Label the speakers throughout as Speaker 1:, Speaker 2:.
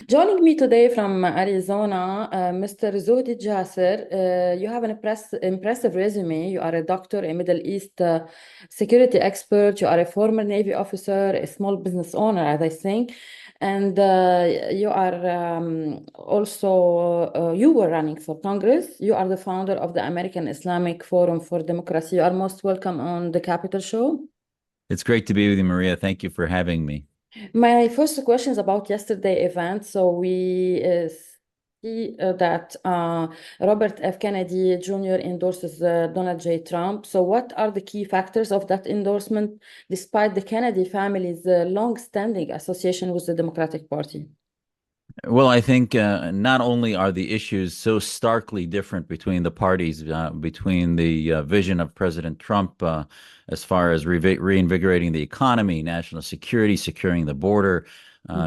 Speaker 1: Joining me today from Arizona, Mr. Zuhdi Jasser. You have an impressive resume. You are a doctor, a Middle East security expert. You are a former Navy officer, a small business owner, as I think. And you are you were running for Congress. You are the founder of the American Islamic Forum for Democracy. You are most welcome on the Capitol Show.
Speaker 2: It's great to be with you, Maria. Thank you for having me.
Speaker 1: My first question is about yesterday event. So we see that Robert F. Kennedy Jr. endorses Donald J. Trump. So what are the key factors of that endorsement, despite the Kennedy family's long-standing association with the Democratic Party?
Speaker 2: Well, I think not only are the issues so starkly different between the parties, between the vision of President Trump as far as reinvigorating the economy, national security, securing the border,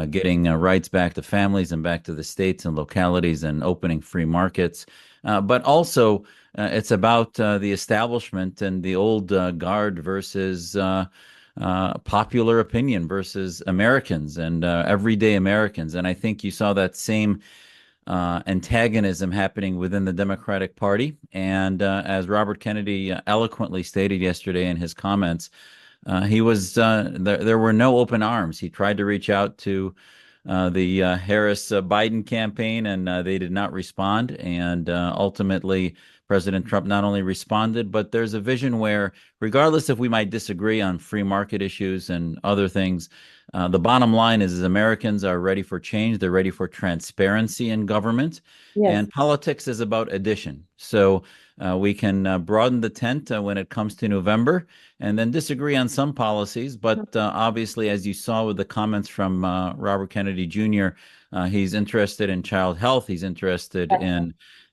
Speaker 2: getting rights back to families and back to the states and localities, and opening free markets. But also, it's about the establishment and the old guard versus popular opinion versus Americans and everyday Americans. And I think you saw that same antagonism happening within the Democratic Party. And as Robert Kennedy eloquently stated yesterday in his comments, there were no open arms. He tried to reach out to the Harris Biden campaign, and they did not respond. And ultimately, President Trump not only responded, but there's a vision where, regardless if we might disagree on free market issues and other things, the bottom line is Americans are ready for change. They're ready for transparency in government.
Speaker 1: Yes.
Speaker 2: And politics is about addition. So we can broaden the tent when it comes to November and then disagree on some policies. But obviously, as you saw with the comments from Robert Kennedy Jr., he's interested in child health. He's interested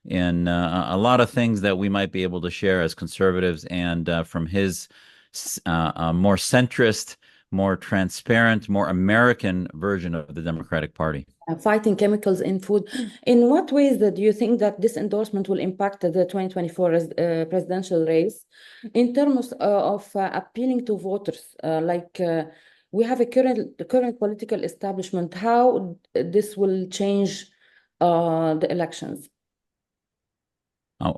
Speaker 2: in a lot of things that we might be able to share as conservatives, and from his more centrist, more transparent, more American version of the Democratic Party.
Speaker 1: Fighting chemicals in food. In what ways do you think that this endorsement will impact the 2024 presidential race in terms of appealing to voters? We have a current political establishment. How this will change the elections?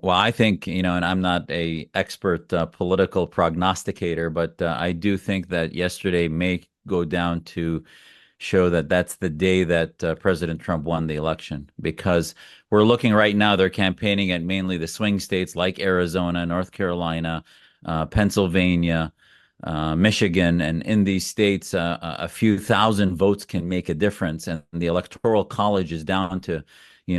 Speaker 2: Well, I think, and I'm not a expert political prognosticator, but I do think that yesterday may go down to show that that's the day that President Trump won the election, because we're looking right now, they're campaigning at mainly the swing states like Arizona, North Carolina, Pennsylvania, Michigan, and in these states, a few thousand votes can make a difference, and the Electoral College is down to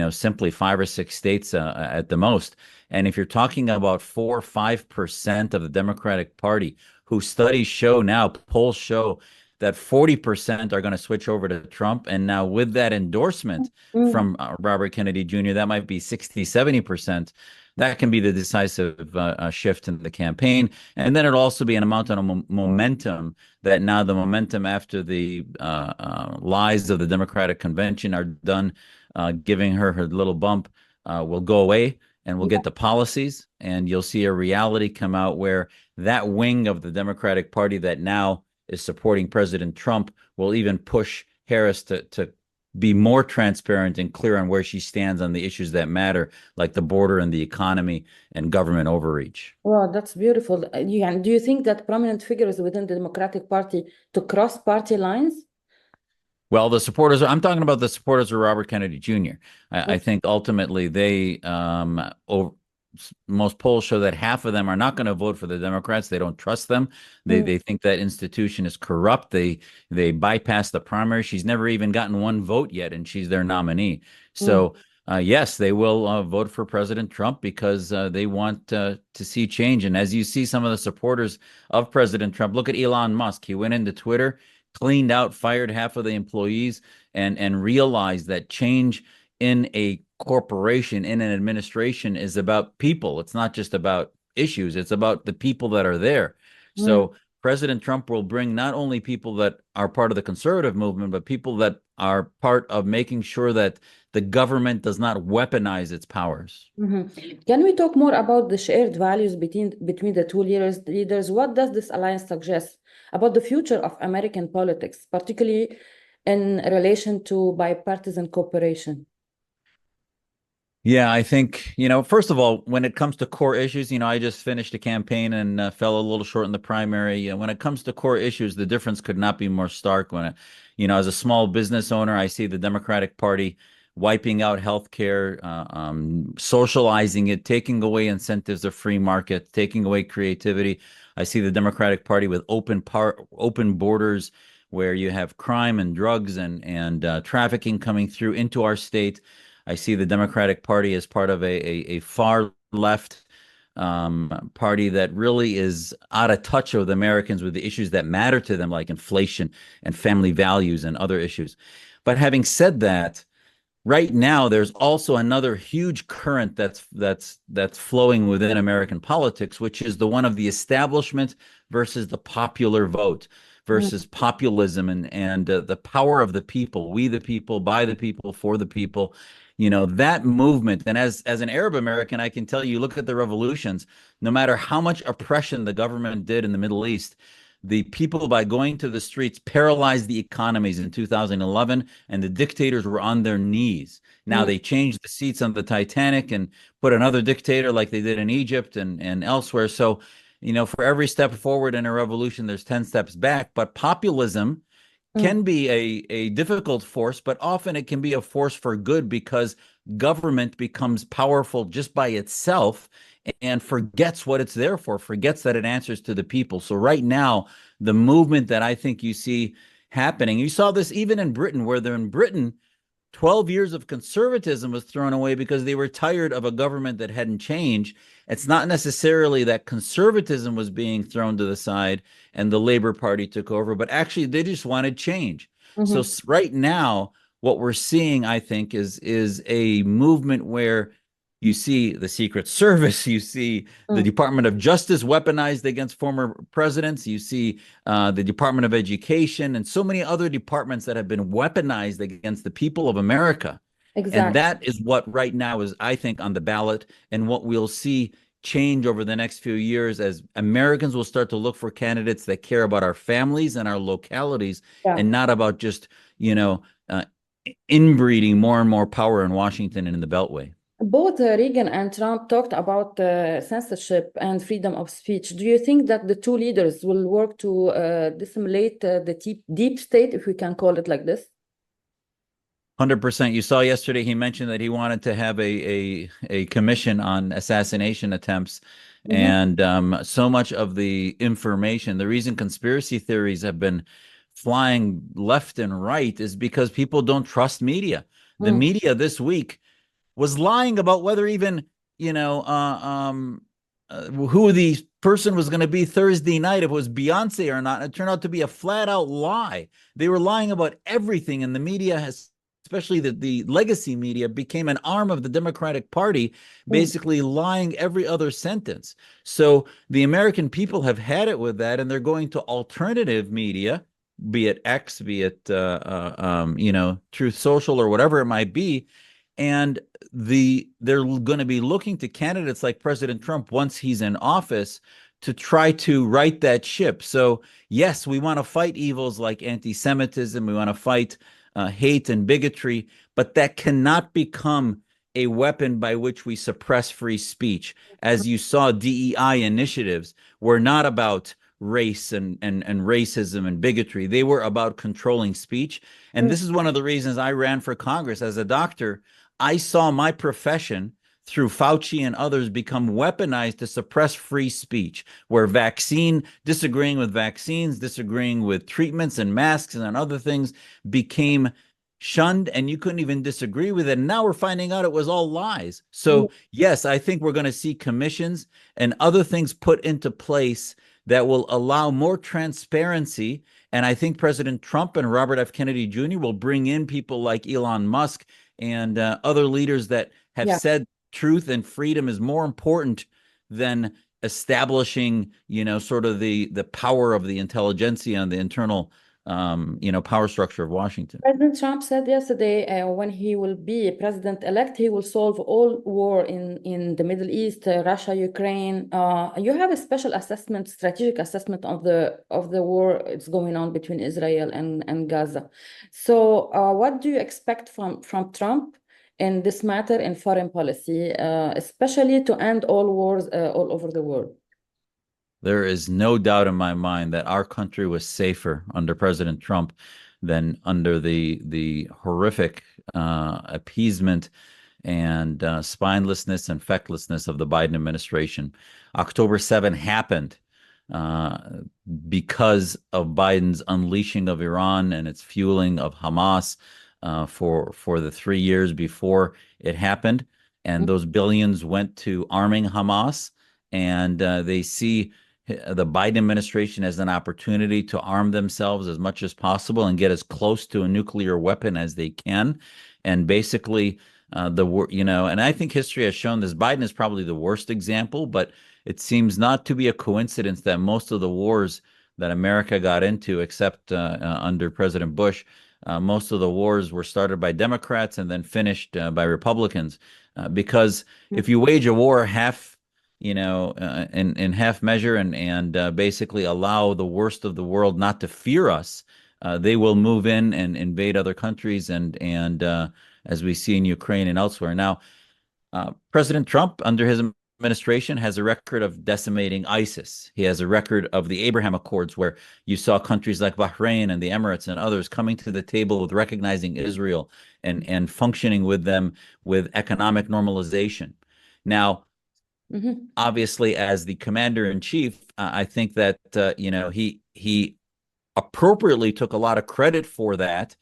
Speaker 2: simply 5 or 6 states at the most. And if you're talking about 4 or 5% of the Democratic Party, who studies show now, polls show that 40% are going to switch over to Trump. And now with that endorsement
Speaker 1: Mm.
Speaker 2: from Robert Kennedy Jr., that might be 60, 70%. That can be the decisive shift in the campaign. And then it'll also be an amount of momentum that now the momentum after the lies of the Democratic Convention are done, giving her little bump, will go away, and we'll get the policies, and you'll see a reality come out where that wing of the Democratic Party that now is supporting President Trump will even push Harris to be more transparent and clear on where she stands on the issues that matter, like the border and the economy and government overreach.
Speaker 1: Well, that's beautiful. Do you think that prominent figures within the Democratic Party to cross party lines?
Speaker 2: Well, I'm talking about the supporters of Robert Kennedy Jr. I think ultimately most polls show that half of them are not going to vote for the Democrats. They don't trust them. They think that institution is corrupt. They bypass the primary. She's never even gotten one vote yet, and she's their nominee. So yes, they will vote for President Trump because they want to see change. And as you see, some of the supporters of President Trump, look at Elon Musk. He went into Twitter, cleaned out, fired half of the employees, and realized that change in a corporation, in an administration, is about people. It's not just about issues. It's about the people that are there. So President Trump will bring not only people that are part of the conservative movement, but people that are part of making sure that the government does not weaponize its powers.
Speaker 1: Can we talk more about the shared values between the two leaders? What does this alliance suggest about the future of American politics, particularly in relation to bipartisan cooperation?
Speaker 2: Yeah, I think, first of all, when it comes to core issues, I just finished a campaign and fell a little short in the primary. When it comes to core issues, the difference could not be more stark. As a small business owner, I see the Democratic Party wiping out healthcare, socializing it, taking away incentives of free market, taking away creativity. I see the Democratic Party with open borders where you have crime and drugs and trafficking coming through into our state. I see the Democratic Party as part of a far left party that really is out of touch with Americans with the issues that matter to them, like inflation and family values and other issues. But having said that, right now there's also another huge current that's flowing within American politics, which is the one of the establishment versus the popular vote
Speaker 1: Mm,
Speaker 2: versus populism and the power of the people, we the people, by the people, for the people. That movement. And as an Arab American, I can tell you, look at the revolutions. No matter how much oppression the government did in the Middle East, the people, by going to the streets, paralyzed the economies in 2011, and the dictators were on their knees. Now
Speaker 1: mm,
Speaker 2: they changed the seats on the Titanic and put another dictator like they did in Egypt and elsewhere. So, for every step forward in a revolution, there's 10 steps back. But populism
Speaker 1: mm,
Speaker 2: can be a difficult force, but often it can be a force for good because government becomes powerful just by itself and forgets what it's there for, forgets that it answers to the people. So right now, the movement that I think you see happening, you saw this even in Britain, where they're in Britain, 12 years of conservatism was thrown away because they were tired of a government that hadn't changed. It's not necessarily that conservatism was being thrown to the side and the Labor Party took over, but actually they just wanted change. So
Speaker 1: mhm,
Speaker 2: right now, what we're seeing, I think, is a movement where you see the Secret Service, you see the
Speaker 1: mm.
Speaker 2: Department of Justice weaponized against former presidents, you see the Department of Education, and so many other departments that have been weaponized against the people of America. And
Speaker 1: Exactly.
Speaker 2: that is what right now is, I think, on the ballot, and what we'll see change over the next few years as Americans will start to look for candidates that care about our families and our localities
Speaker 1: Yeah.
Speaker 2: and not about just, inbreeding more and more power in Washington and in the Beltway.
Speaker 1: Both Reagan and Trump talked about censorship and freedom of speech. Do you think that the two leaders will work to disseminate the deep state, if we can call it like this?
Speaker 2: 100%. You saw yesterday he mentioned that he wanted to have a commission on assassination attempts.
Speaker 1: Mhm,
Speaker 2: And so much of the information, the reason conspiracy theories have been flying left and right is because people don't trust media. The
Speaker 1: mm,
Speaker 2: media this week was lying about whether even, you know, who the person was going to be Thursday night, if it was Beyonce or not. It turned out to be a flat out lie. They were lying about everything, and the media has, especially the legacy media, became an arm of the Democratic Party,
Speaker 1: mm,
Speaker 2: basically lying every other sentence. So the American people have had it with that, and they're going to alternative media, be it X, be it Truth Social or whatever it might be, and they're going to be looking to candidates like President Trump once he's in office to try to right that ship. So yes, we want to fight evils like anti-Semitism. We want to fight hate and bigotry, but that cannot become a weapon by which we suppress free speech. As you saw, DEI initiatives were not about race and racism and bigotry. They were about controlling speech. And
Speaker 1: mm,
Speaker 2: this is one of the reasons I ran for Congress. As a doctor, I saw my profession through Fauci and others become weaponized to suppress free speech, where disagreeing with vaccines, disagreeing with treatments and masks and other things became shunned, and you couldn't even disagree with it. And now we're finding out it was all lies.
Speaker 1: mm,
Speaker 2: So yes, I think we're going to see commissions and other things put into place that will allow more transparency. And I think President Trump and Robert F. Kennedy Jr. will bring in people like Elon Musk and other leaders that have
Speaker 1: yeah.
Speaker 2: said truth and freedom is more important than establishing, sort of the power of the intelligentsia and the internal power structure of Washington.
Speaker 1: President Trump said yesterday, when he will be president-elect, he will solve all war in the Middle East, Russia, Ukraine. You have a special assessment, strategic assessment of the war that's going on between Israel and Gaza. So, what do you expect from Trump in this matter in foreign policy, especially to end all wars all over the world?
Speaker 2: There is no doubt in my mind that our country was safer under President Trump than under the horrific appeasement and spinelessness and fecklessness of the Biden administration. October 7 happened uh, because of Biden's unleashing of Iran and its fueling of Hamas for the 3 years before it happened. And those billions went to arming Hamas, and they see the Biden administration as an opportunity to arm themselves as much as possible and get as close to a nuclear weapon as they can. And basically, and I think history has shown this. Biden is probably the worst example, but it seems not to be a coincidence that most of the wars that America got into, except under President Bush, most of the wars were started by Democrats and then finished by Republicans. Because if you wage a war in half measure and basically allow the worst of the world not to fear us, they will move in and invade other countries and as we see in Ukraine and elsewhere. Now, President Trump, under his administration, has a record of decimating ISIS. He has a record of the Abraham Accords, where you saw countries like Bahrain and the Emirates and others coming to the table with recognizing Israel and functioning with them with economic normalization. Now, obviously, as the commander in chief, I think that he appropriately took a lot of credit for that.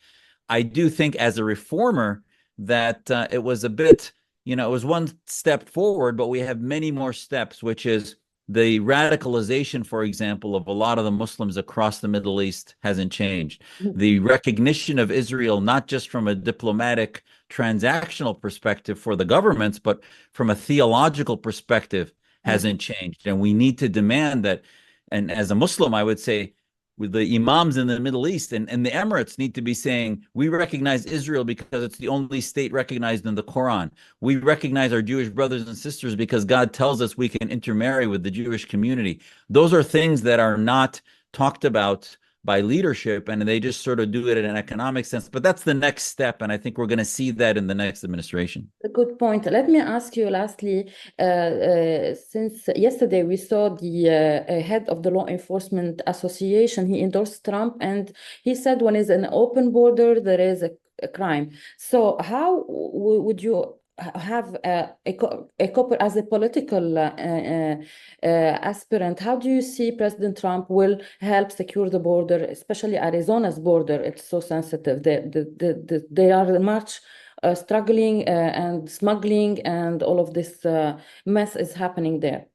Speaker 2: I do think, as a reformer, that it was a bit, it was one step forward, but we have many more steps, which is the radicalization, for example, of a lot of the Muslims across the Middle East hasn't changed. The recognition of Israel, not just from a diplomatic, transactional perspective for the governments, but from a theological perspective, hasn't changed. And we need to demand that. And as a Muslim, I would say, with the imams in the Middle East and the Emirates need to be saying, we recognize Israel because it's the only state recognized in the Quran. We recognize our Jewish brothers and sisters because God tells us we can intermarry with the Jewish community. Those are things that are not talked about by leadership, and they just sort of do it in an economic sense. But that's the next step, and I think we're going to see that in the next administration.
Speaker 1: A good point. Let me ask you lastly, since yesterday we saw the head of the Law Enforcement Association, he endorsed Trump, and he said when it's an open border, there is a crime. So how would you have as a political aspirant, how do you see President Trump will help secure the border, especially Arizona's border? It's so sensitive. They are much struggling and smuggling, and all of this mess is happening there.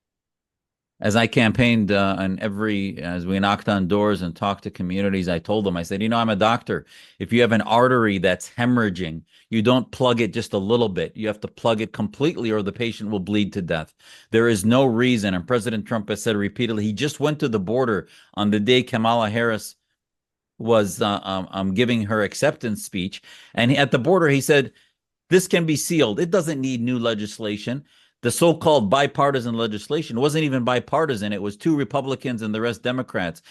Speaker 2: As I campaigned as we knocked on doors and talked to communities, I told them, I said, I'm a doctor. If you have an artery that's hemorrhaging, you don't plug it just a little bit. You have to plug it completely or the patient will bleed to death. There is no reason. And President Trump has said repeatedly, he just went to the border on the day Kamala Harris was giving her acceptance speech. And at the border, he said, this can be sealed. It doesn't need new legislation. The so-called bipartisan legislation wasn't even bipartisan. It was 2 Republicans and the rest Democrats.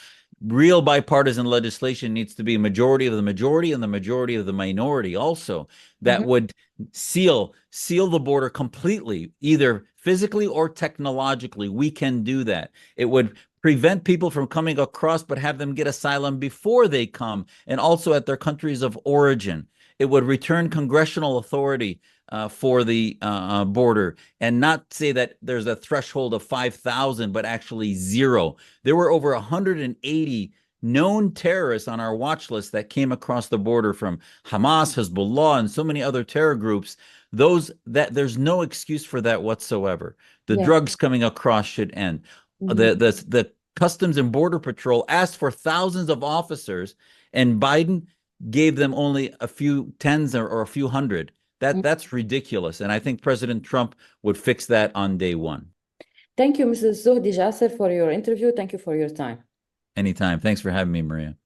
Speaker 2: Real bipartisan legislation needs to be a majority of the majority and the majority of the minority also, that would seal the border completely, either physically or technologically. We can do that. It would prevent people from coming across, but have them get asylum before they come, and also at their countries of origin. It would return congressional authority for the border, and not say that there's a threshold of 5,000, but actually 0. There were over 180 known terrorists on our watch list that came across the border from Hamas, Hezbollah, and so many other terror groups. There's no excuse for that whatsoever. The drugs coming across should end. The Customs and Border Patrol asked for thousands of officers, and Biden gave them only a few tens or a few hundred. That's ridiculous. And I think President Trump would fix that on day one.
Speaker 1: Thank you, Mrs. Zuhdi Jasser, for your interview. Thank you for your time.
Speaker 2: Anytime. Thanks for having me, Maria.